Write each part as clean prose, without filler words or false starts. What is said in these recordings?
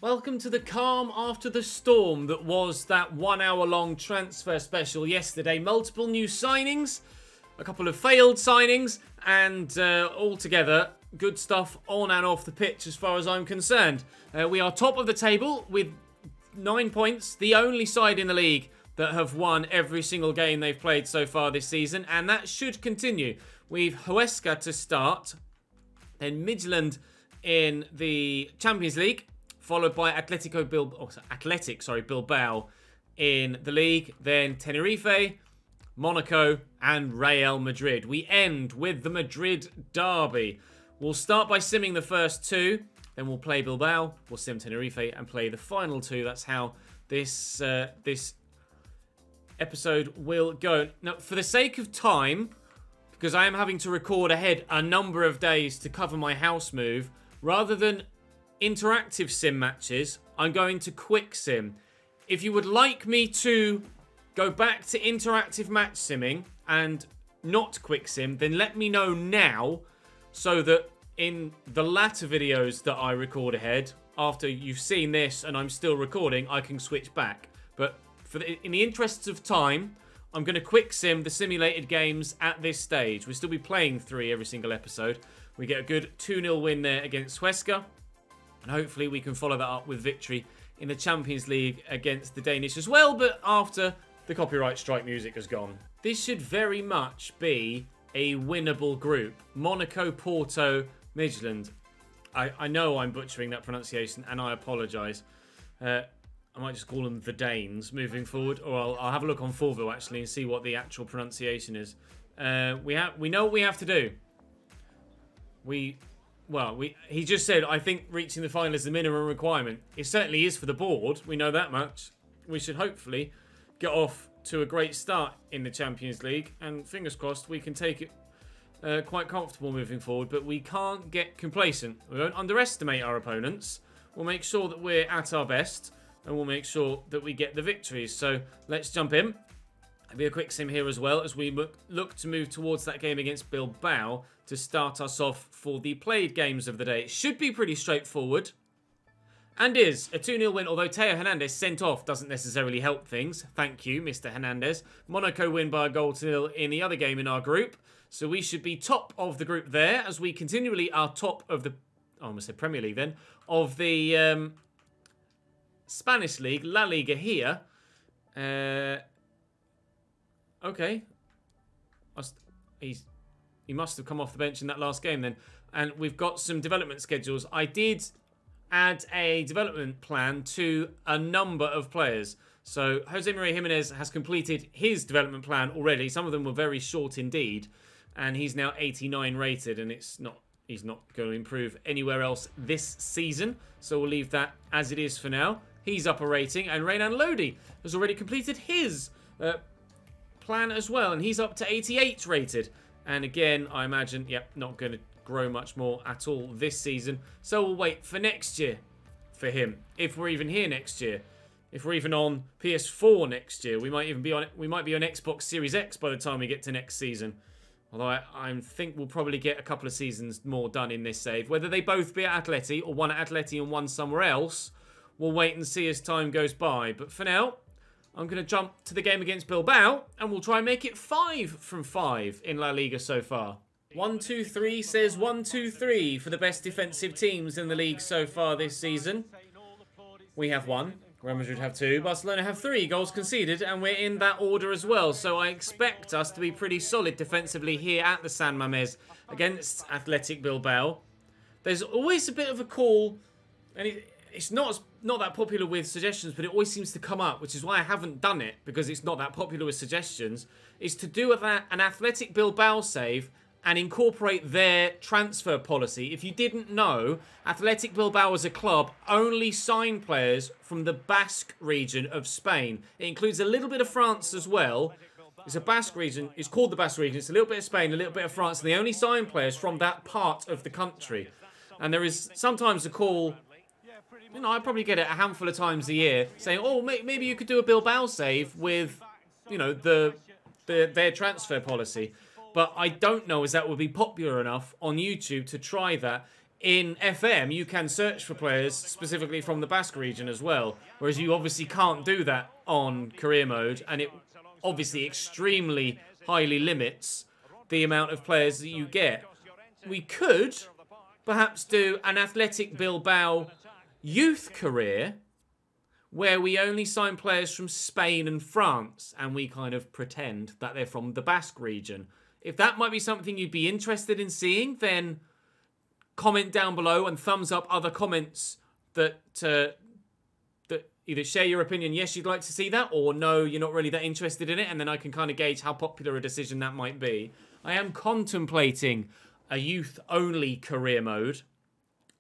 Welcome to the calm after the storm that was that 1 hour long transfer special yesterday. Multiple new signings, a couple of failed signings, and altogether good stuff on and off the pitch as far as I'm concerned. We are top of the table with 9 points, the only side in the league that have won every single game they've played so far this season, and that should continue. We've Huesca to start, then Midtjylland in the Champions League, followed by Bilbao in the league, then Tenerife, Monaco, and Real Madrid. We end with the Madrid derby. We'll start by simming the first two, then we'll play Bilbao, we'll sim Tenerife, and play the final two. That's how this episode will go. Now, for the sake of time, because I am having to record ahead a number of days to cover my house move, rather than interactive sim matches, I'm going to quick sim. If you would like me to go back to interactive match simming and not quick sim, then let me know now so that in the latter videos that I record ahead, after you've seen this and I'm still recording, I can switch back. But in the interests of time, I'm going to quick sim the simulated games at this stage. We'll still be playing 3 every single episode. We get a good 2-0 win there against Huesca. And hopefully we can follow that up with victory in the Champions League against the Danish as well, but after the copyright strike music has gone. This should very much be a winnable group. Monaco, Porto, Midtjylland. I know I'm butchering that pronunciation, and I apologise. I might just call them the Danes moving forward, or I'll have a look on Forville actually and see what the actual pronunciation is. We know what we have to do. He just said, I think reaching the final is the minimum requirement. It certainly is for the board. We know that much. We should hopefully get off to a great start in the Champions League. And fingers crossed, we can take it quite comfortable moving forward. But we can't get complacent. We won't underestimate our opponents. We'll make sure that we're at our best. And we'll make sure that we get the victories. So let's jump in. There'll be a quick sim here as well as we look to move towards that game against Bilbao to start us off for the played games of the day. It should be pretty straightforward. And is a 2-0 win, although Teo Hernandez sent off doesn't necessarily help things. Thank you, Mr. Hernandez. Monaco win by a goal to 0 in the other game in our group. So we should be top of the group there as we continually are top of the... I almost said Premier League then. Of the Spanish League, La Liga here. Okay. He must have come off the bench in that last game then. And we've got some development schedules. I did add a development plan to a number of players. So Jose Maria Jimenez has completed his development plan already. Some of them were very short indeed. And he's now 89 rated, and he's not going to improve anywhere else this season. So we'll leave that as it is for now. He's up a rating. And Renan Lodi has already completed his plan as well, and he's up to 88 rated. And again, I imagine, yep, not going to grow much more at all this season. So we'll wait for next year for him, if we're even here next year. If we're even on PS4 next year, we might even be on Xbox Series X by the time we get to next season. Although I think we'll probably get a couple of seasons more done in this save. Whether they both be at Atleti or one at Atleti and one somewhere else, we'll wait and see as time goes by. But for now, I'm going to jump to the game against Bilbao, and we'll try and make it 5 from 5 in La Liga so far. 1-2-3 says 1-2-3 for the best defensive teams in the league so far this season. We have 1. Real Madrid have 2. Barcelona have 3 goals conceded, and we're in that order as well. So I expect us to be pretty solid defensively here at the San Mamés against Athletic Bilbao. There's always a bit of a call, and it's not that popular with suggestions, but it always seems to come up, which is why I haven't done it, because it's not that popular with suggestions, is to do an Athletic Bilbao save and incorporate their transfer policy. If you didn't know, Athletic Bilbao as a club only sign players from the Basque region of Spain. It includes a little bit of France as well. It's a Basque region. It's called the Basque region. It's a little bit of Spain, a little bit of France, and they only sign players from that part of the country. And there is sometimes a call... You know, I probably get it a handful of times a year saying, oh, maybe you could do a Bilbao save with, you know, their transfer policy. But I don't know as that would be popular enough on YouTube to try that. in FM, you can search for players specifically from the Basque region as well, whereas you obviously can't do that on career mode, and it obviously extremely highly limits the amount of players that you get. We could perhaps do an Athletic Bilbao youth career where we only sign players from Spain and France, and we kind of pretend that they're from the Basque region. If that might be something you'd be interested in seeing, then comment down below and thumbs up other comments that either share your opinion, yes, you'd like to see that, or no, you're not really that interested in it, and then I can kind of gauge how popular a decision that might be. I am contemplating a youth-only career mode.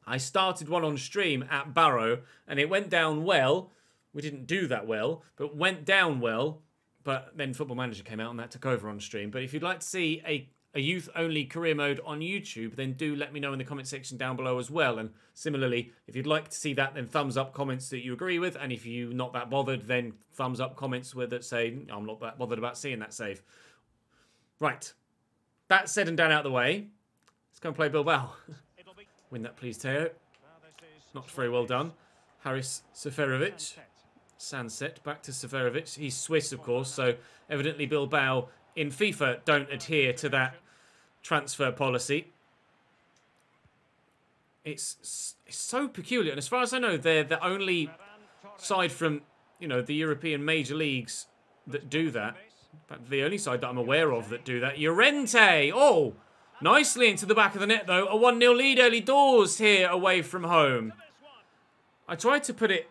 I started one on stream at Barrow, and it went down well. We didn't do that well, but went down well. But then Football Manager came out and that took over on stream. But if you'd like to see a youth-only career mode on YouTube, then do let me know in the comment section down below as well. And similarly, if you'd like to see that, then thumbs up comments that you agree with. And if you're not that bothered, then thumbs up comments that say, I'm not that bothered about seeing that save. Right. That said and done out of the way, let's go and play Bilbao. Win that, please, Teo. Not very well done. Haris Seferovic. Sunset back to Seferovic. He's Swiss, of course, so evidently Bilbao in FIFA don't adhere to that transfer policy. It's so peculiar, and as far as I know, they're the only side from, you know, the European major leagues that do that. In fact, the only side that I'm aware of that do that. Llorente! Oh! Nicely into the back of the net, though. A 1-0 lead early doors here away from home. I tried to put it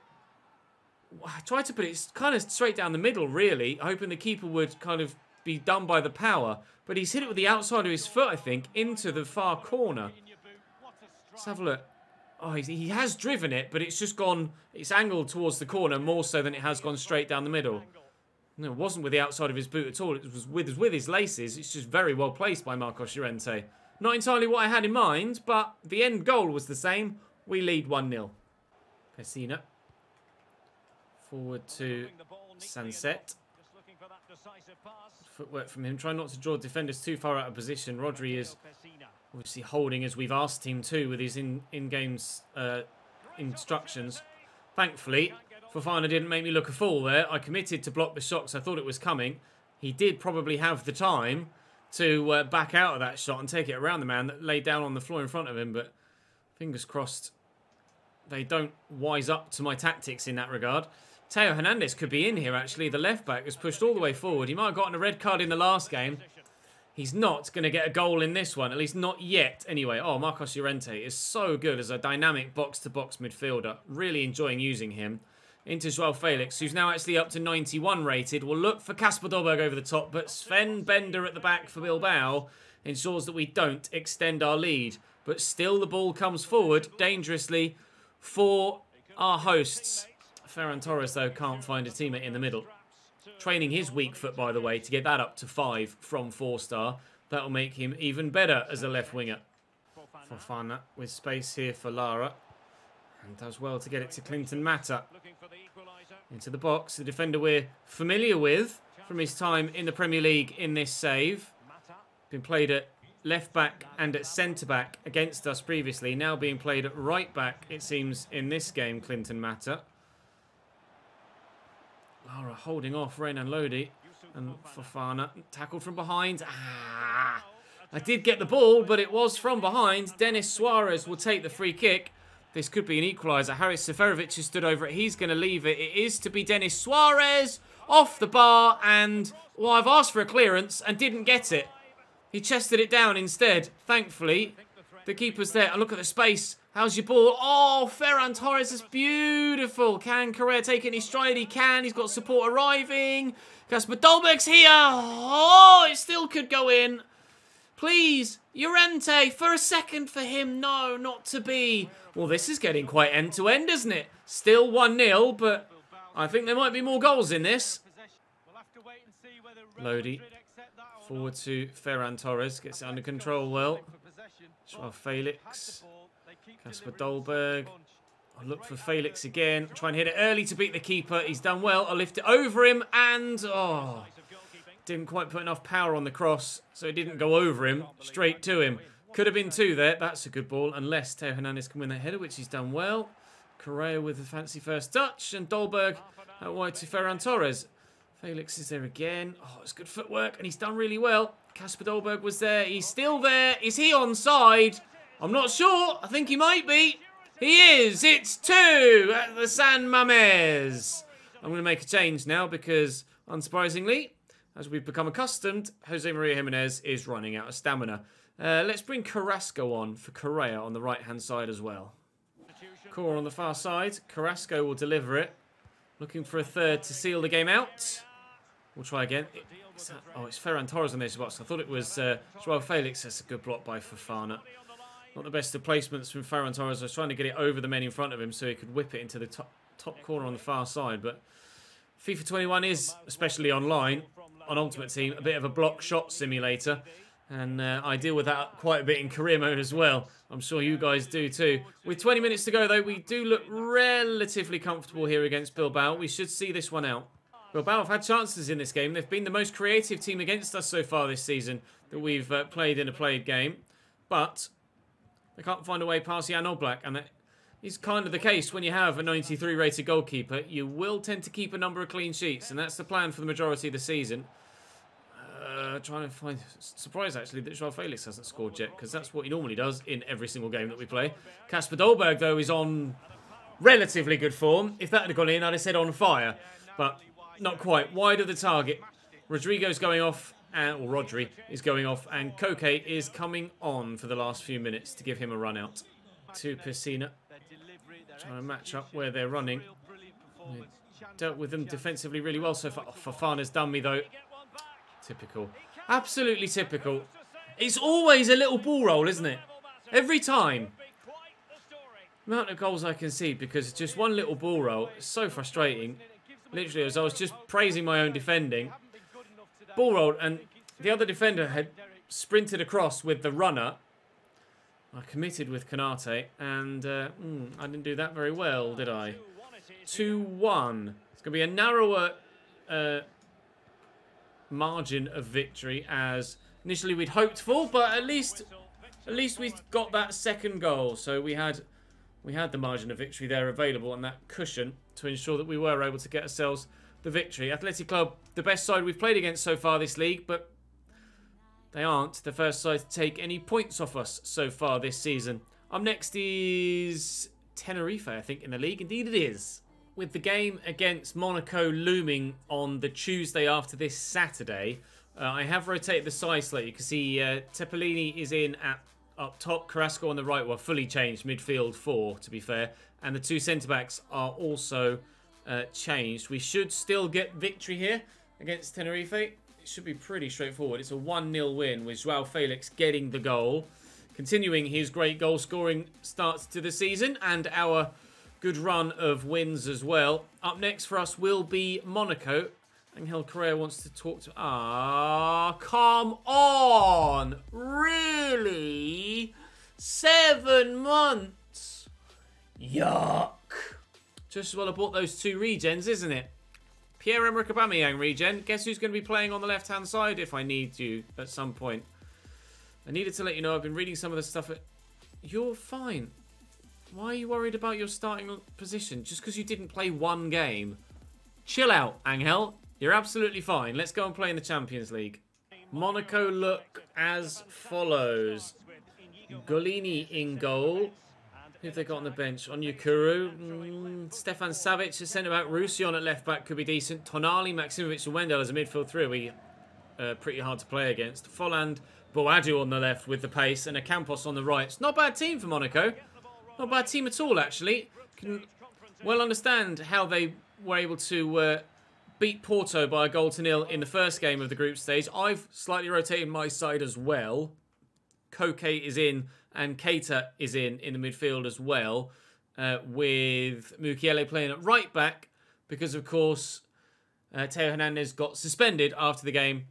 kind of straight down the middle, really, hoping the keeper would kind of be done by the power. But he's hit it with the outside of his foot, I think, into the far corner. Let's have a look. Oh, he has driven it, but it's just gone... It's angled towards the corner more so than it has gone straight down the middle. No, it wasn't with the outside of his boot at all. It was with his laces. It's just very well placed by Marcos Llorente. Not entirely what I had in mind, but the end goal was the same. We lead 1-0. Pessina. Forward to Sunset. Footwork from him. Try not to draw defenders too far out of position. Rodri is obviously holding as we've asked him to with his in-game instructions. Thankfully, Fofana didn't make me look a fool there. I committed to block the shot because I thought it was coming. He did probably have the time to back out of that shot and take it around the man that laid down on the floor in front of him. But fingers crossed they don't wise up to my tactics in that regard. Teo Hernandez could be in here, actually. The left-back was pushed all the way forward. He might have gotten a red card in the last game. He's not going to get a goal in this one, at least not yet. Anyway, oh, Marcos Llorente is so good as a dynamic box-to-box midfielder. Really enjoying using him. Into Joao Felix, who's now actually up to 91 rated. We'll look for Kasper Dolberg over the top, but Sven Bender at the back for Bilbao ensures that we don't extend our lead. But still the ball comes forward dangerously for our hosts. Ferran Torres, though, can't find a teammate in the middle. Training his weak foot, by the way, to get that up to 5 from 4-star. That'll make him even better as a left winger. Fofana with space here for Lara. And does well to get it to Clinton Mata. Into the box, the defender we're familiar with from his time in the Premier League in this save. Been played at left back and at centre back against us previously. Now being played at right back, it seems, in this game, Clinton Mata. Lara holding off Renan Lodi. And Fofana tackled from behind. Ah! I did get the ball, but it was from behind. Denis Suarez will take the free kick. This could be an equaliser. Haris Seferovic has stood over it. He's going to leave it. It is to be Denis Suarez off the bar. And, well, I've asked for a clearance and didn't get it. He chested it down instead. Thankfully, the keeper's there. And look at the space. How's your ball? Oh, Ferran Torres is beautiful. Can Correa take it in his stride? He can. He's got support arriving. Kasper Dolberg's here. Oh, it still could go in. Please, Llorente, for a second for him. No, not to be. Well, this is getting quite end-to-end, isn't it? Still 1-0, but I think there might be more goals in this. Lodi. Forward to Ferran Torres. Gets it under control well. Joao Felix. Kasper Dolberg. I'll look for Felix again. Try and hit it early to beat the keeper. He's done well. I'll lift it over him and... oh, didn't quite put enough power on the cross, so it didn't go over him. Straight to him. Could have been 2 there. That's a good ball, unless Theo Hernandez can win that header, which he's done well. Correa with a fancy first touch, and Dolberg out wide to Ferran Torres. Felix is there again. Oh, it's good footwork, and he's done really well. Kasper Dolberg was there. He's still there. Is he onside? I'm not sure. I think he might be. He is. It's 2 at the San Mamés. I'm going to make a change now because, unsurprisingly, as we've become accustomed, Jose Maria Gimenez is running out of stamina. Let's bring Carrasco on for Correa on the right-hand side as well. Core on the far side. Carrasco will deliver it. Looking for a third to seal the game out. We'll try again. It's Ferran Torres on this box. I thought it was Joao Felix. That's a good block by Fofana. Not the best of placements from Ferran Torres. I was trying to get it over the men in front of him so he could whip it into the top corner on the far side. But FIFA 21 is, especially online, on Ultimate Team, a bit of a block shot simulator. And I deal with that quite a bit in career mode as well. I'm sure you guys do too. With 20 minutes to go, though, we do look relatively comfortable here against Bilbao. We should see this one out. Bilbao have had chances in this game. They've been the most creative team against us so far this season that we've played in a played game. But they can't find a way past Jan Oblak. And that is kind of the case when you have a 93 rated goalkeeper. You will tend to keep a number of clean sheets. And that's the plan for the majority of the season. Trying to find... Surprised, actually, that Joao Felix hasn't scored yet, because that's what he normally does in every single game that we play. Kasper Dolberg, though, is on relatively good form. If that had gone in, I'd have said on fire. But not quite. Wide of the target. Rodrigo's going off, or Rodri is going off, and Koke is coming on for the last few minutes to give him a run out. To Piscina. Trying to match up where they're running. We dealt with them defensively really well so far. Oh, Fofana's done me, though. Typical. Absolutely typical. It's always a little ball roll, isn't it? Every time. The amount of goals I can see because just one little ball roll is so frustrating. Literally, as I was just praising my own defending. Ball rolled, and the other defender had sprinted across with the runner. I committed with Konate, and I didn't do that very well, did I? 2-1. It's going to be a narrower... margin of victory as initially we'd hoped for, but at least we got that second goal, so we had the margin of victory there available and that cushion to ensure that we were able to get ourselves the victory. Athletic Club, the best side we've played against so far this league, but they aren't the first side to take any points off us so far this season. Up next is Tenerife, I think, in the league. Indeed it is. With the game against Monaco looming on the Tuesday after this Saturday, I have rotated the side slightly. You can see Tepellini is in up top, Carrasco on the right, well, fully changed, midfield 4, to be fair. And the 2 centre-backs are also changed. We should still get victory here against Tenerife. It should be pretty straightforward. It's a 1-0 win with Joao Felix getting the goal, continuing his great goal-scoring starts to the season, and our... good run of wins as well. Up next for us will be Monaco. Angel Correa wants to talk to... come on! Really? 7 months? Yuck. Just as well I bought those 2 regens, isn't it? Pierre-Emerick Aubameyang regen. Guess who's going to be playing on the left-hand side if I need you at some point? I needed to let you know I've been reading some of the stuff. You're fine. Why are you worried about your starting position? Just because you didn't play 1 game? Chill out, Angel. You're absolutely fine. Let's go and play in the Champions League. Monaco look as follows. Golini in goal. Who have they got on the bench? Onyekuru. Stefan Savic has sent about Roussillon at left-back. Could be decent. Tonali, Maksimovic and Wendell as a midfield 3. We pretty hard to play against. Folland, Boadu on the left with the pace. And a Campos on the right. It's not a bad team for Monaco. Not a bad team at all, actually. Can well understand how they were able to beat Porto by a 1-0 in the first game of the group stage. I've slightly rotated my side as well. Koke is in and Keita is in the midfield as well, with Mukiele playing at right back because, of course, Theo Hernandez got suspended after the game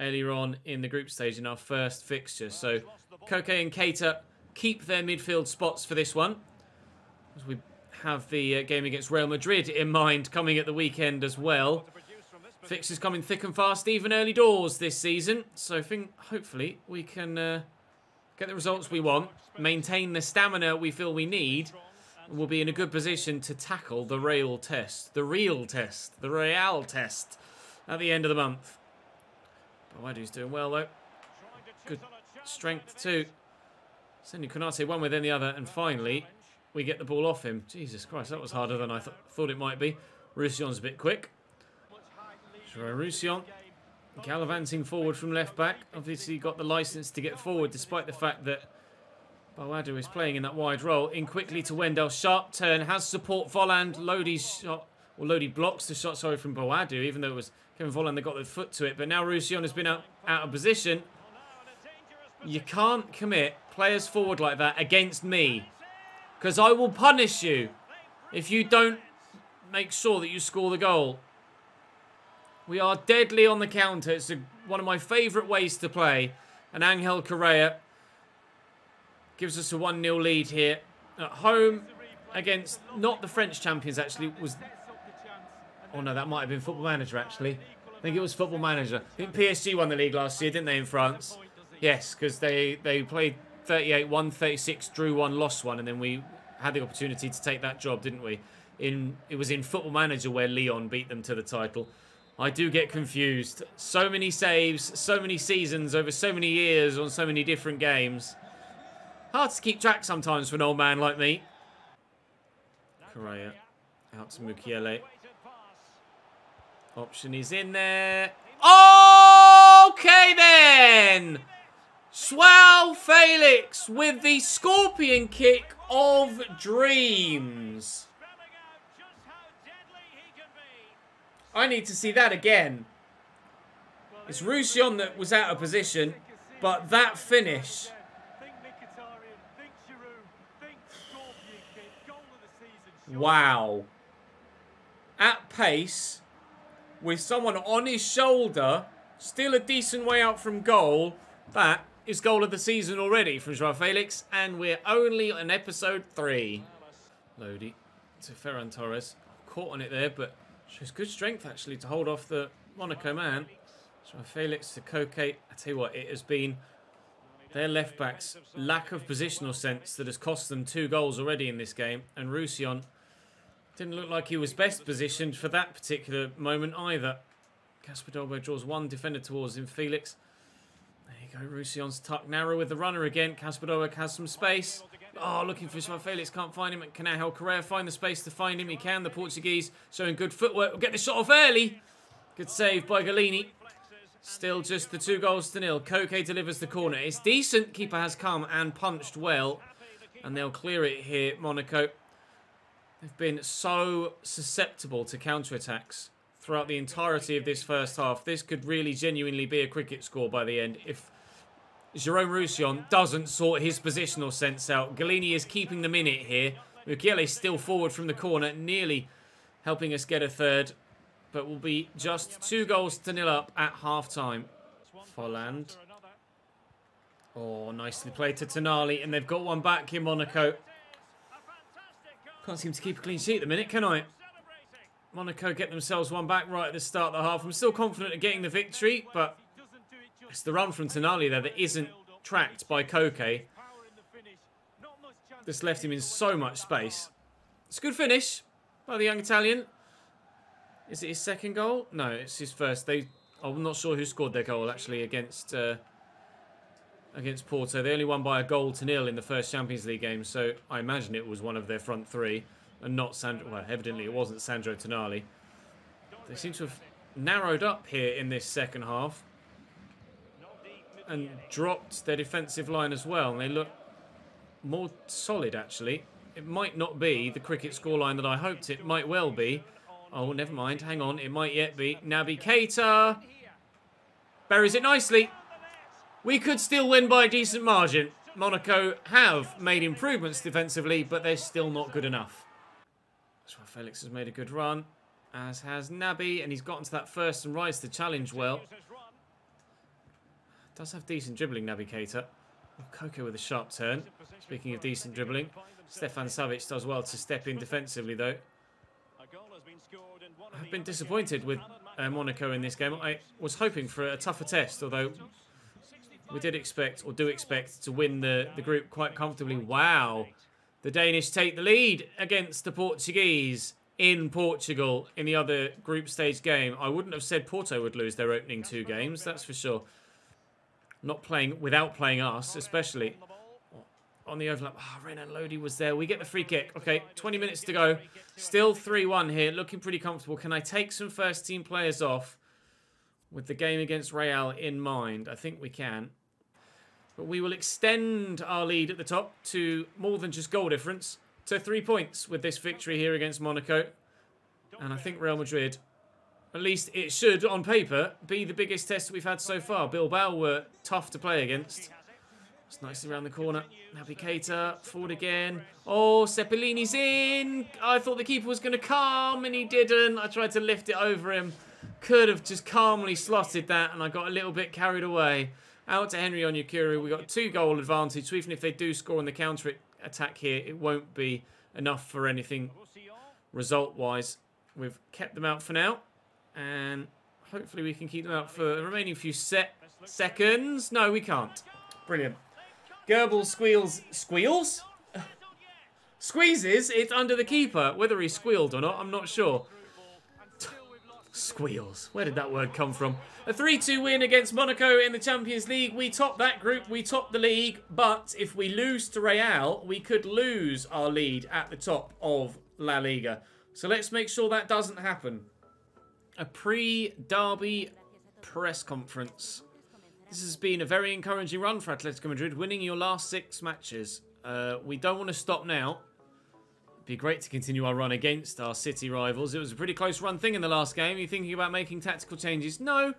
earlier on in the group stage in our first fixture. So Koke and Keita keep their midfield spots for this one, as we have the game against Real Madrid in mind coming at the weekend as well. Fixtures coming thick and fast, even early doors this season. So I think hopefully we can get get the results we want, maintain the stamina we feel we need, and we'll be in a good position to tackle the real test. The real test. The Real test at the end of the month. Bawadu's doing well, though. Good strength, too. Sending Konate one way, then the other, and finally, we get the ball off him. Jesus Christ, that was harder than I thought it might be. Roussillon's a bit quick. Roussillon gallivanting forward from left back. Obviously got the licence to get forward despite the fact that Bawadu is playing in that wide role. In quickly to Wendell. Sharp turn. Has support Volland. Lodi's shot. Or Lodi blocks the shot, sorry, from Bawadu, even though it was Kevin Volland that got the foot to it. But now Roussillon has been out of position. You can't commit players forward like that against me, because I will punish you if you don't make sure that you score the goal. We are deadly on the counter. It's one of my favourite ways to play. And Angel Correa gives us a 1-0 lead here. At home against, not the French champions actually, was... Oh no, that might have been Football Manager actually. I think it was Football Manager. I think PSG won the league last year, didn't they, in France? Yes, because they played 38-1, 36, drew 1, lost 1, and then we had the opportunity to take that job, didn't we? It was in Football Manager where Lyon beat them to the title. I do get confused. So many saves, so many seasons over so many years on so many different games. Hard to keep track sometimes for an old man like me. Correa out to Mukiele. Option is in there. Okay then! Joao Felix with the scorpion kick of dreams. I need to see that again. It's Roussillon that was out of position, but that finish. Wow. At pace, with someone on his shoulder, still a decent way out from goal. That is goal of the season already from Joao Felix, and we're only on episode 3. Lodi to Ferran Torres. Caught on it there, but shows good strength actually to hold off the Monaco man. Joao Felix to Koke. I tell you what, it has been their left back's lack of positional sense that has cost them 2 goals already in this game, and Roussillon didn't look like he was best positioned for that particular moment either. Casper Dolberg draws one defender towards him. Felix. There you go. Roussillon's tucked narrow with the runner again. Casper Dolberg has some space. Oh, looking for Joao Felix. Can't find him. Can Angel Correa find the space to find him? He can. The Portuguese showing good footwork. Will get the shot off early. Good save by Galini. Still just the 2-0. Koke delivers the corner. It's decent. Keeper has come and punched well. And they'll clear it here, Monaco. They've been so susceptible to counter-attacks throughout the entirety of this first half. This could really genuinely be a cricket score by the end if Jérôme Roussillon doesn't sort his positional sense out. Galini is keeping them in it here. Mukiele still forward from the corner, nearly helping us get a third. But we'll be just 2-0 up at half-time. Volland. Oh, nicely played to Tonali, and they've got one back in Monaco. Can't seem to keep a clean sheet at the minute, can I? Monaco get themselves one back right at the start of the half. I'm still confident of getting the victory, but it's the run from Tonali there that isn't tracked by Koke. This left him in so much space. It's a good finish by the young Italian. Is it his second goal? No, it's his first. I'm not sure who scored their goal actually against Porto. They only won by 1-0 in the first Champions League game, so I imagine it was one of their front 3 and not Sandro. Well, evidently it wasn't Sandro Tonali. They seem to have narrowed up here in this second half and dropped their defensive line as well, and they look more solid actually. It might not be the cricket scoreline that I hoped it might well be. Oh, never mind. Hang on. It might yet be. Naby Keita buries it nicely. We could still win by a decent margin. Monaco have made improvements defensively, but they're still not good enough. Joao Felix has made a good run, as has Naby, and he's gotten to that first and rise to challenge well. Does have decent dribbling, Naby Keita. Koke with a sharp turn. Speaking of decent dribbling, Stefan Savic does well to step in defensively, though. I've been disappointed with Monaco in this game. I was hoping for a tougher test, although we did expect, or do expect, to win the group quite comfortably. Wow. The Danish take the lead against the Portuguese in Portugal in the other group stage game. I wouldn't have said Porto would lose their opening 2 games, that's for sure. Not playing, without playing us, especially. On the overlap. Renan Lodi was there. We get the free kick. Okay, 20 minutes to go. Still 3-1 here. Looking pretty comfortable. Can I take some first team players off with the game against Real in mind? I think we can. But we will extend our lead at the top to more than just goal difference. To 3 points with this victory here against Monaco. And I think Real Madrid, at least it should, on paper, be the biggest test we've had so far. Bilbao were tough to play against. It's nicely around the corner. Naby Keita, forward again. Oh, Cepelini's in. I thought the keeper was going to come, and he didn't. I tried to lift it over him. Could have just calmly slotted that, and I got a little bit carried away. Out to Henry Onyekuru. We got 2-goal advantage. So even if they do score on the counter-attack here, it won't be enough for anything result-wise. We've kept them out for now, and hopefully we can keep them out for the remaining few seconds. No, we can't. Brilliant. Goebbels squeals? Squeezes it under the keeper. Whether he squealed or not, I'm not sure. Squeals. Where did that word come from? A 3-2 win against Monaco in the Champions League. We top that group. We top the league. But if we lose to Real, we could lose our lead at the top of La Liga. So let's make sure that doesn't happen. A pre-derby press conference. This has been a very encouraging run for Atletico Madrid, winning your last 6 matches. We don't want to stop now. It'd be great to continue our run against our City rivals. It was a pretty close run thing in the last game. Are you thinking about making tactical changes? No.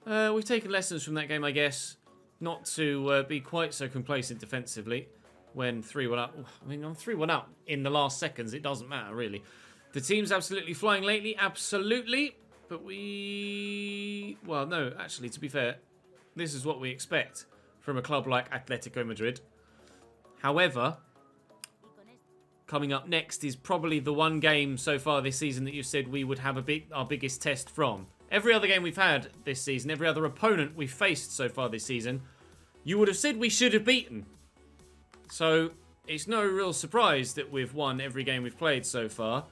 We've taken lessons from that game, I guess. Not to be quite so complacent defensively when 3-1 up. I mean, I'm 3-1 up in the last seconds. It doesn't matter, really. The team's absolutely flying lately. Absolutely. But we... Well, no, actually, to be fair, this is what we expect from a club like Atletico Madrid. However, coming up next is probably the one game so far this season that you said we would have our biggest test from. Every other game we've had this season, every other opponent we've faced so far this season, you would have said we should have beaten. So it's no real surprise that we've won every game we've played so far.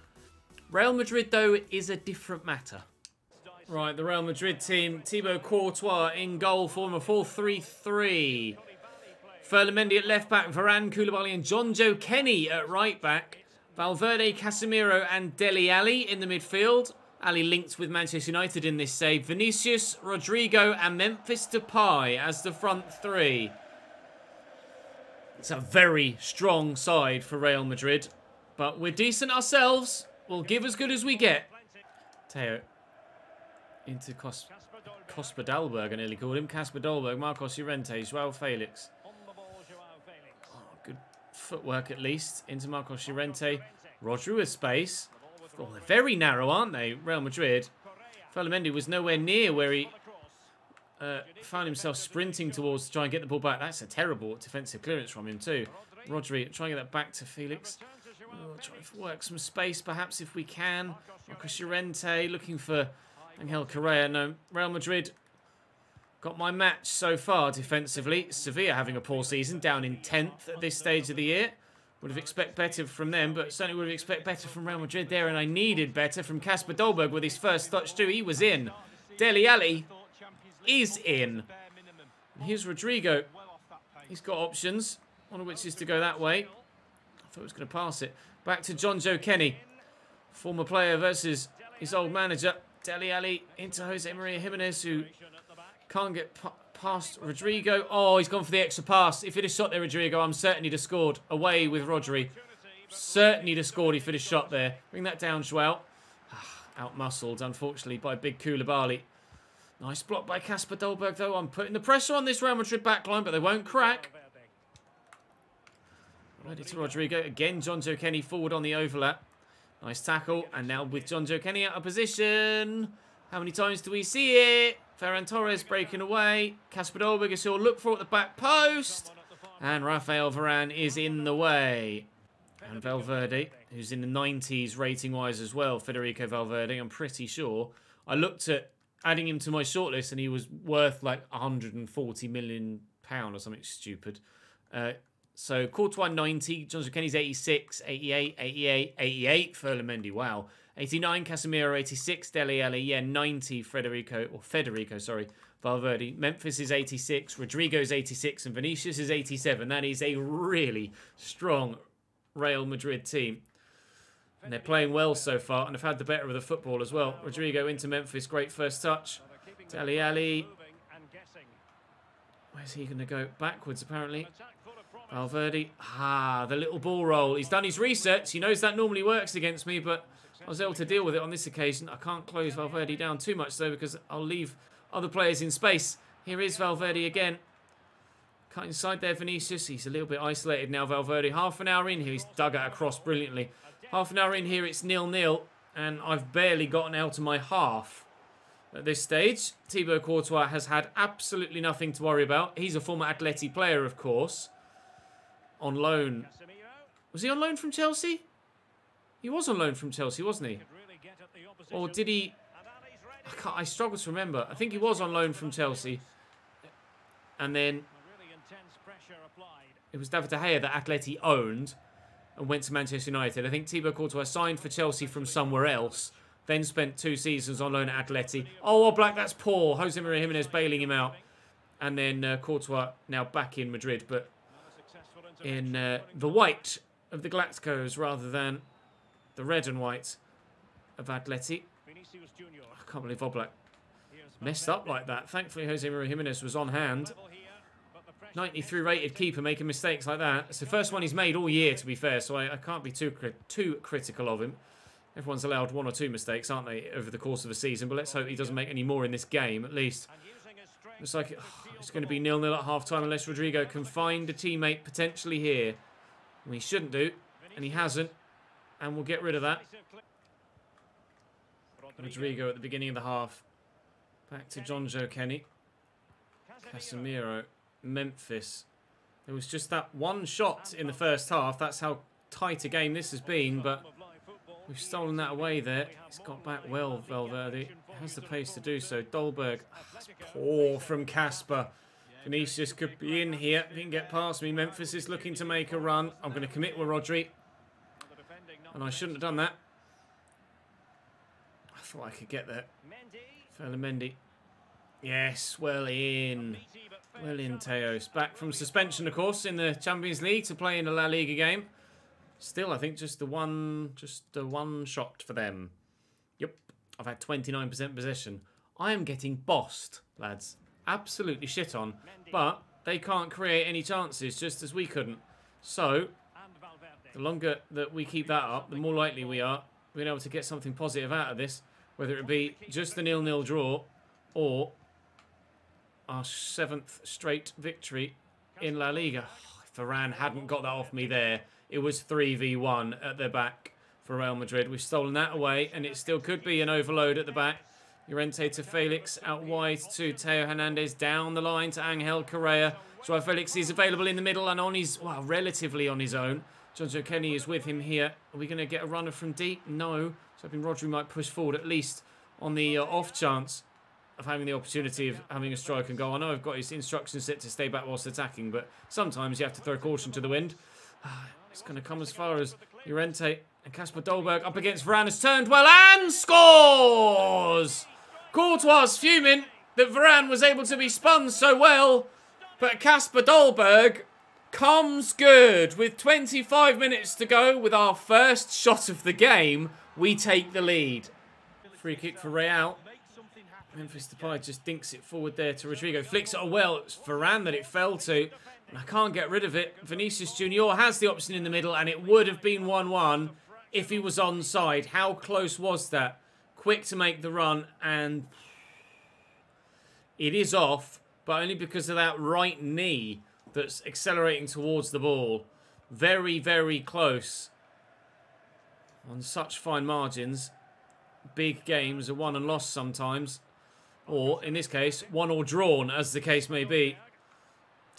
Real Madrid, though, is a different matter. Right, the Real Madrid team. Thibaut Courtois in goal, form a 4-3-3. Ferland Mendy at left back. Varane, Koulibaly and Jonjoe Kenny at right back. Valverde, Casemiro and Dele Alli in the midfield. Ali linked with Manchester United in this save. Vinicius, Rodrigo and Memphis Depay as the front 3. It's a very strong side for Real Madrid. But we're decent ourselves. We'll give as good as we get. Teo. Into Kasper Dolberg, I nearly called him. Kasper Dolberg, Marcos Llorente, Joao Felix. Oh, good footwork at least. Into Marcos Llorente. Rodri with space. Oh, they're very narrow, aren't they, Real Madrid? Ferland Mendy was nowhere near where he found himself sprinting towards to try and get the ball back. That's a terrible defensive clearance from him too. Rodri, trying to get that back to Felix. Try to work some space perhaps if we can. Marcos Llorente looking for Angel Correa. No, Real Madrid got my match so far defensively. Sevilla having a poor season, down in 10th at this stage of the year. Would have expected better from them, but certainly would have expected better from Real Madrid there, and I needed better from Kasper Dolberg with his first touch too. He was in. Dele Alli is in. And here's Rodrigo. He's got options, one of which is to go that way. I thought he was going to pass it. Back to Jonjoe Kenny. Former player versus his old manager. Dele Alli into Jose Maria Jimenez, who can't get past Rodrigo. Oh, he's gone for the extra pass. If he'd have shot there, Rodrigo, I'm certain he'd have scored. Away with Rodri. Certainly he'd have scored if he'd have shot there. Bring that down, Joao. Out-muscled, unfortunately, by big Koulibaly. Nice block by Kasper Dolberg, though. I'm putting the pressure on this Real Madrid backline, but they won't crack. Ready to Rodrigo. Again, Jonjoe Kenny forward on the overlap. Nice tackle. And now with Jonjoe Kenny out of position. How many times do we see it? Ferran Torres breaking away. Kasper Dolberg is who'll look for at the back post. And Rafael Varane is in the way. And Valverde, who's in the 90s rating-wise as well. Federico Valverde, I'm pretty sure. I looked at adding him to my shortlist, and he was worth like £140 million or something stupid. So Courtois 90, Johnson Kenny's 86, 88, 88, 88, Ferland Mendy, wow. 89, Casemiro 86, Dele Alli, yeah, 90, Federico, sorry, Valverde. Memphis is 86, Rodrigo's 86, and Vinicius is 87. That is a really strong Real Madrid team. And they're playing well so far, and have had the better of the football as well. Rodrigo into Memphis, great first touch. Dele Alli. Where's he going to go? Backwards, apparently. Valverde. The little ball roll. He's done his research. He knows that normally works against me, but I was able to deal with it on this occasion. I can't close Valverde down too much, though, because I'll leave other players in space. Here is Valverde again. Cut inside there, Vinicius. He's a little bit isolated now, Valverde. Half an hour in here, he's dug out across brilliantly. Half an hour in here, it's 0-0, and I've barely gotten out of my half. At this stage, Thibaut Courtois has had absolutely nothing to worry about. He's a former Atleti player, of course. On loan. Was he on loan from Chelsea? He was on loan from Chelsea, wasn't he? Or did he... I struggle to remember. I think he was on loan from Chelsea. And then... it was David De Gea that Atleti owned and went to Manchester United. I think Thibaut Courtois signed for Chelsea from somewhere else. Then spent 2 seasons on loan at Atleti. Oh, Black, that's poor. Jose Maria Jimenez bailing him out. And then Courtois now back in Madrid, but in the white of the Galacticos rather than the red and white of Atleti. I can't believe Oblak messed up like that. Thankfully, Jose Maria Jimenez was on hand. 93 rated keeper making mistakes like that. It's the first one he's made all year, to be fair, so I can't be too critical of him. Everyone's allowed 1 or 2 mistakes, aren't they, over the course of a season? But let's hope he doesn't make any more in this game, at least. Looks like it's going to be 0-0 at half-time unless Rodrigo can find a teammate potentially here. And he shouldn't do, and he hasn't. And we'll get rid of that. Rodrigo at the beginning of the half. Back to Johnjo Kenny. Casemiro. Memphis. There was just that one shot in the first half. That's how tight a game this has been, but we've stolen that away there. He's got back well, Valverde. Has the pace to do so. Dolberg. That's poor from Casper. Vinicius could be in here. He can get past me. Memphis is looking to make a run. I'm going to commit with Rodri. And I shouldn't have done that. I thought I could get there. Ferland Mendy. Yes, well in. Well in, Teos. Back from suspension, of course, in the Champions League to play in a La Liga game. Still, I think just the one shot for them. Yep, I've had 29% possession. I am getting bossed, lads. Absolutely shit on. But they can't create any chances, just as we couldn't. So, the longer that we keep that up, the more likely we are being able to get something positive out of this. Whether it be just a 0-0 draw or our 7th straight victory in La Liga. If Varane hadn't got that off me there, it was 3v1 at the back for Real Madrid. We've stolen that away, and it still could be an overload at the back. Llorente to Felix, out wide to Theo Hernandez, down the line to Angel Correa. Joao Felix is available in the middle and on his, well, relatively on his own. Johnjo Kenny is with him here. Are we going to get a runner from deep? No. So hoping Rodri might push forward at least on the off chance of having the opportunity of having a strike and goal. I know I've got his instructions set to stay back whilst attacking, but sometimes you have to throw caution to the wind. It's going to come as far as Llorente and Casper Dolberg up against Varane. Has turned well and scores! Courtois fuming that Varane was able to be spun so well, but Casper Dolberg comes good. With 25 minutes to go, with our first shot of the game, we take the lead. Free kick for Real. Memphis Depay just dinks it forward there to Rodrigo. Flicks it well. It's Varane that it fell to. And I can't get rid of it. Vinicius Junior has the option in the middle, and it would have been 1-1 if he was onside. How close was that? Quick to make the run, and it is off, but only because of that right knee that's accelerating towards the ball. Very, very close. On such fine margins. Big games are won and lost sometimes. Or, in this case, won or drawn, as the case may be.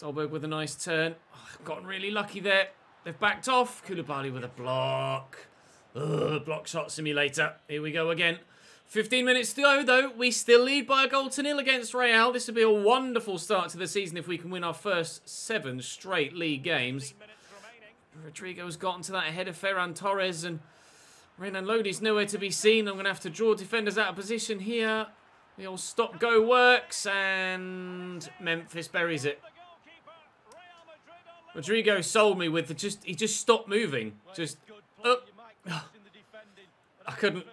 Dolberg with a nice turn. Oh, gotten really lucky there. They've backed off. Koulibaly with a block. Block shot simulator. Here we go again. 15 minutes to go, though. We still lead by a goal to nil against Real. This would be a wonderful start to the season if we can win our first 7 straight league games. Rodrigo's gotten to that ahead of Ferran Torres, and Renan Lodi's nowhere to be seen. I'm going to have to draw defenders out of position here. The old stop-go works, and Memphis buries it. Rodrigo sold me with the he just stopped moving. Just up. I couldn't.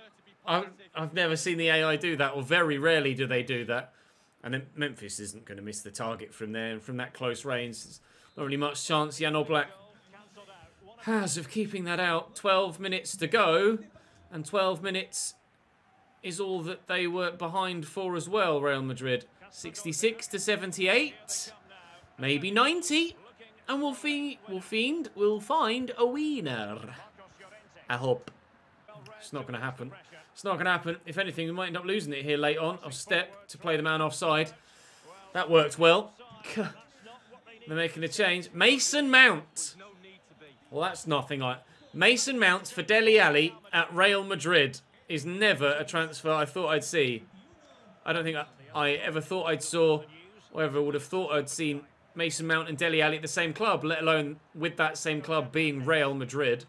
I've never seen the AI do that, or very rarely do they do that. And then Memphis isn't going to miss the target from there, and from that close range, there's not really much chance Jan Oblak has of keeping that out. 12 minutes to go, and 12 minutes is all that they were behind for as well, Real Madrid. 66 to 78, maybe 90, and we'll find a winner. I hope. It's not going to happen. It's not going to happen. If anything, we might end up losing it here late on. I'll step to play the man offside. That worked well. They're making a change. Mason Mount. Well, that's nothing like... Mason Mount for Dele Alli at Real Madrid is never a transfer I thought I'd see. I don't think I ever thought I'd saw, or ever would have thought I'd seen Mason Mount and Dele Alli at the same club, let alone with that same club being Real Madrid.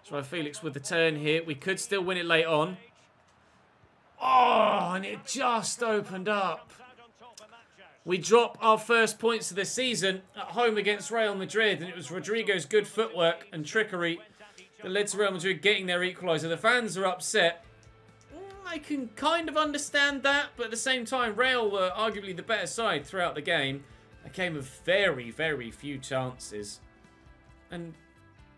Joao Felix with the turn here. We could still win it late on. Oh, and it just opened up. We drop our first points of the season at home against Real Madrid, and it was Rodrigo's good footwork and trickery that led to Real Madrid getting their equaliser. The fans are upset. I can kind of understand that, but at the same time, Real were arguably the better side throughout the game. A game of very, very few chances. And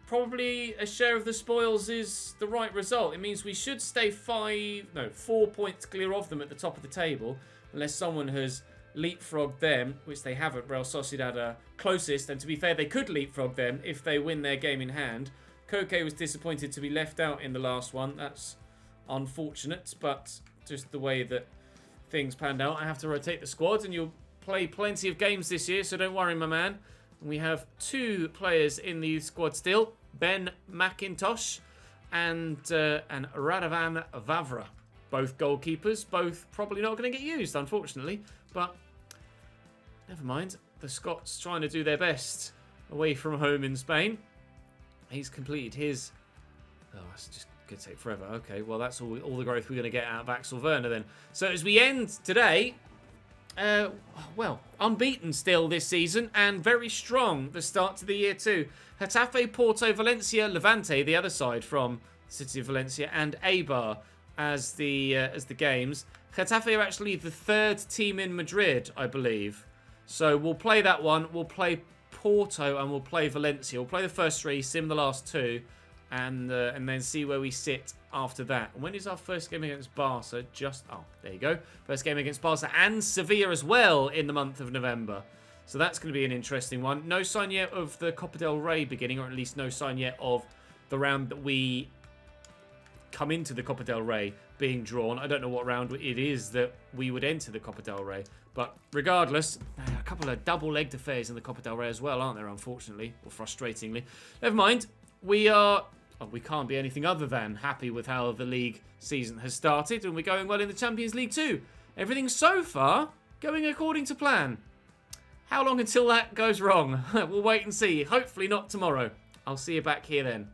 probably a share of the spoils is the right result. It means we should stay 4 points clear of them at the top of the table, unless someone has leapfrogged them, which they haven't. Real Sociedad are closest, and to be fair, they could leapfrog them if they win their game in hand. Koke was disappointed to be left out in the last one. That's unfortunate, but just the way that things panned out. I have to rotate the squad, and you'll play plenty of games this year, so don't worry, my man. We have 2 players in the squad still. Ben McIntosh and Radovan Vavra. Both goalkeepers, both probably not going to get used, unfortunately. But never mind. The Scots trying to do their best away from home in Spain. He's completed his... Oh, that's just going to take forever. Okay, well, that's all the growth we're going to get out of Axel Werner then. So as we end today... well, unbeaten still this season, and very strong the start to the year too. Getafe, Porto, Valencia, Levante, the other side from the city of Valencia, and Eibar as the games. Getafe are actually the 3rd team in Madrid, I believe. So we'll play that one. We'll play Porto and we'll play Valencia. We'll play the first 3, sim the last 2, and then see where we sit after that. When is our first game against Barca? Oh, there you go. First game against Barca and Sevilla as well in the month of November. So that's going to be an interesting one. No sign yet of the Copa del Rey beginning, or at least no sign yet of the round that we come into the Copa del Rey being drawn. I don't know what round it is that we would enter the Copa del Rey. But regardless, a couple of double-legged affairs in the Copa del Rey as well, aren't there, unfortunately, or frustratingly. Never mind. We can't be anything other than happy with how the league season has started, and we're going well in the Champions League too. Everything so far going according to plan. How long until that goes wrong? We'll wait and see. Hopefully not tomorrow. I'll see you back here then.